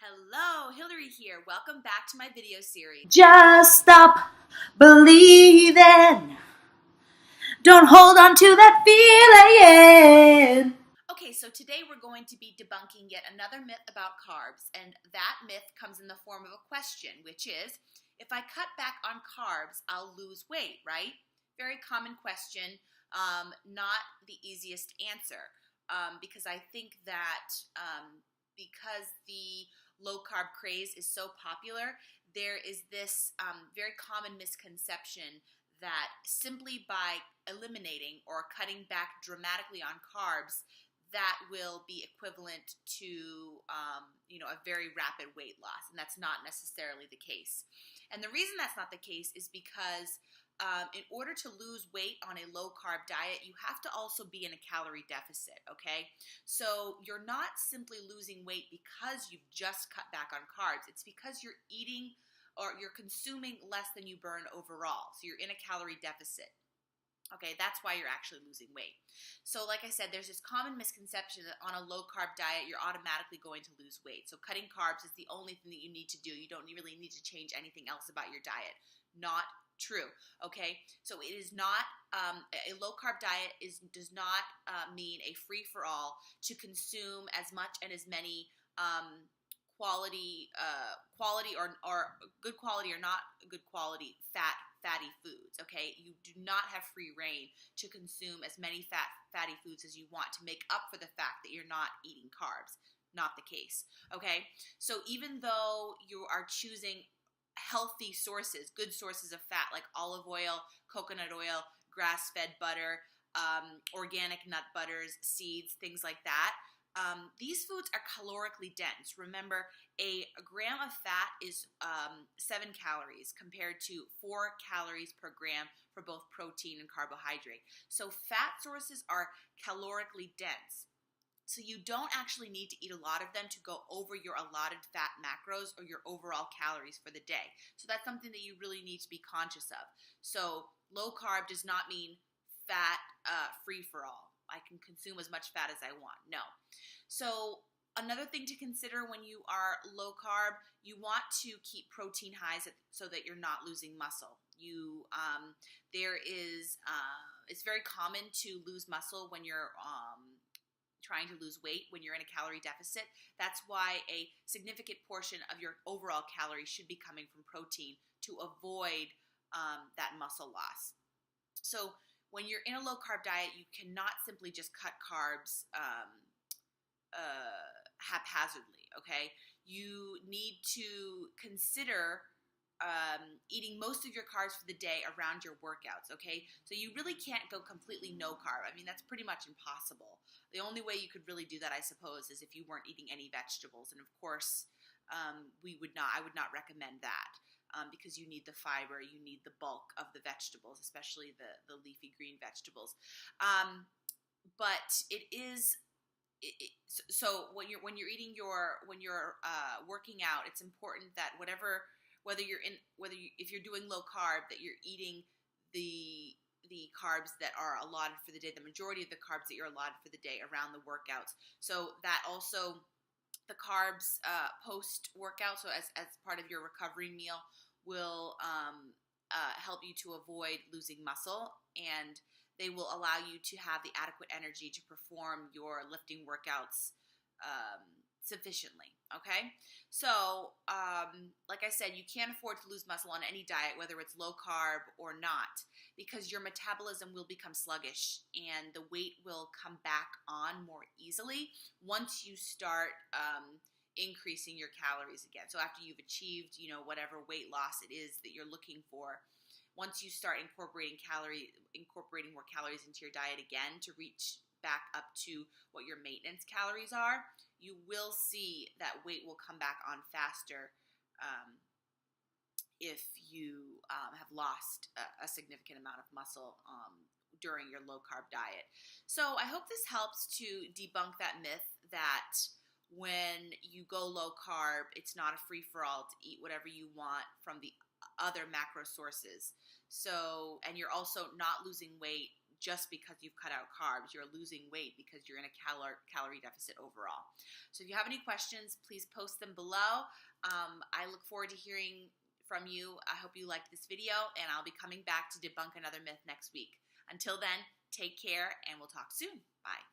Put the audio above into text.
Hello, Hillary here. Welcome back to my video series. Just stop believing. Don't hold on to that feeling. Okay, so today we're going to be debunking yet another myth about carbs, and that myth comes in the form of a question, which is, if I cut back on carbs, I'll lose weight, right? Very common question, not the easiest answer, because I think that because the low carb craze is so popular, there is this very common misconception that simply by eliminating or cutting back dramatically on carbs, that will be equivalent to a very rapid weight loss, and that's not necessarily the case. And the reason that's not the case is because in order to lose weight on a low carb diet, you have to also be in a calorie deficit, okay? So you're not simply losing weight because you've just cut back on carbs. It's because you're eating or you're consuming less than you burn overall. So you're in a calorie deficit. Okay, that's why you're actually losing weight. So like I said, there's this common misconception that on a low-carb diet, you're automatically going to lose weight. So cutting carbs is the only thing that you need to do. You don't really need to change anything else about your diet. Not true, okay? So it is not, a low-carb diet does not mean a free-for-all to consume as much and as many quality or good quality or not good quality fatty foods, okay? You do not have free reign to consume as many fatty foods as you want to make up for the fact that you're not eating carbs. Not the case, okay? So even though you are choosing healthy sources, good sources of fat like olive oil, coconut oil, grass-fed butter, organic nut butters, seeds, things like that, these foods are calorically dense. Remember, a gram of fat is 7 calories compared to 4 calories per gram for both protein and carbohydrate. So fat sources are calorically dense. So you don't actually need to eat a lot of them to go over your allotted fat macros or your overall calories for the day. So that's something that you really need to be conscious of. So low carb does not mean fat free for all. I can consume as much fat as I want. No. So another thing to consider when you are low carb, you want to keep protein highs so that you're not losing muscle. It's very common to lose muscle when you're trying to lose weight when you're in a calorie deficit. That's why a significant portion of your overall calories should be coming from protein to avoid that muscle loss. So when you're in a low-carb diet, you cannot simply just cut carbs haphazardly, okay? You need to consider eating most of your carbs for the day around your workouts, okay? So you really can't go completely no carb. I mean, that's pretty much impossible. The only way you could really do that, I suppose, is if you weren't eating any vegetables. And of course, I would not recommend that. Because you need the fiber, you need the bulk of the vegetables, especially the leafy green vegetables. But it is so when you're working out, it's important that if you're doing low carb, that you're eating the carbs that are allotted for the day, the majority of the carbs that you're allotted for the day around the workouts. So that also, the carbs post workout, so as part of your recovery meal, will help you to avoid losing muscle, and they will allow you to have the adequate energy to perform your lifting workouts sufficiently, okay? So, like I said, you can't afford to lose muscle on any diet, whether it's low carb or not, because your metabolism will become sluggish and the weight will come back on more easily once you start increasing your calories again. So after you've achieved, whatever weight loss it is that you're looking for, once you start incorporating more calories into your diet again to reach back up to what your maintenance calories are, you will see that weight will come back on faster if you have lost a significant amount of muscle during your low-carb diet. So I hope this helps to debunk that myth that when you go low-carb, it's not a free-for-all to eat whatever you want from the other macro sources. So, and you're also not losing weight just because you've cut out carbs. You're losing weight because you're in a calorie deficit overall. So if you have any questions, please post them below. I look forward to hearing from you. I hope you liked this video, and I'll be coming back to debunk another myth next week. Until then, take care, and we'll talk soon. Bye.